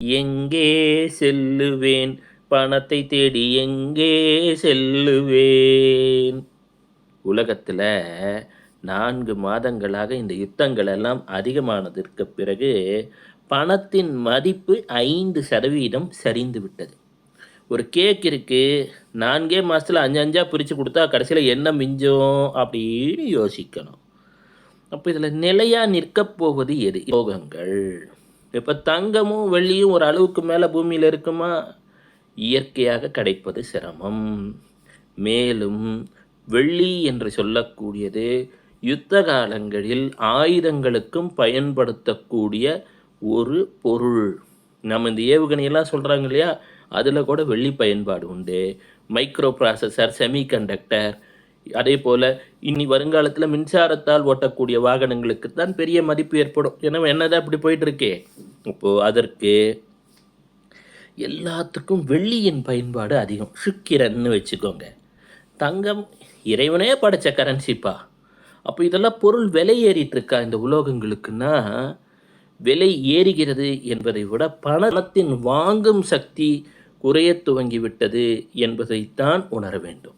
எங்கே செல்லுவேன் பணத்தை தேடி எங்கே செல்லுவேன்? உலகத்துல 4 மாதங்களாக இந்த யுத்தங்கள் எல்லாம் அதிகமானதற்கு பிறகு பணத்தின் மதிப்பு 5% சரிந்து விட்டது. ஒரு கேக் இருக்கு. 4 மாசத்துல 5 5ஆ பிரிச்சு குடுத்தா கடைசியில என்ன மிஞ்சும் அப்படின்னு யோசிக்கணும். அப்ப இதுல நிலையா நிற்கப் போவது எது? யோகங்கள். இப்ப தங்கமும், வெள்ளியும் ஒரு அளவுக்கு மேல பூமியில இருக்குமா? இயற்கையாக கிடைப்பது சிரமம். மேலும் வெள்ளி என்று சொல்லக்கூடியது யுத்த காலங்களில் ஆயுதங்களுக்கும் பயன்படுத்தக்கூடிய ஒரு பொருள். நம்ம இந்த ஏவுகணையெல்லாம் சொல்றாங்க இல்லையா? அதுல கூட வெள்ளி பயன்பாடு உண்டு. மைக்ரோ ப்ராசஸர், செமி கண்டக்டர், அதேபோல இனி வருங்காலத்துல மின்சாரத்தால் ஓட்டக்கூடிய வாகனங்களுக்கு தான் பெரிய மதிப்பு ஏற்படும். ஏன்னா என்னதான் இப்படி போயிட்டு இருக்கே. அப்போ அதற்கு எல்லாத்துக்கும் வெள்ளியின் பயன்பாடு அதிகம். சுக்கிரன்னு வச்சுக்கோங்க. தங்கம் இறைவனே படைச்ச கரன்சிப்பா. அப்போ இதெல்லாம் பொருள் விலை ஏறிட்டு இருக்கா இந்த உலோகங்களுக்குன்னா, விலை ஏறுகிறது என்பதை விட பணத்தின் வாங்கும் சக்தி குறையத் துவங்கிவிட்டது என்பதைத்தான் உணர வேண்டும்.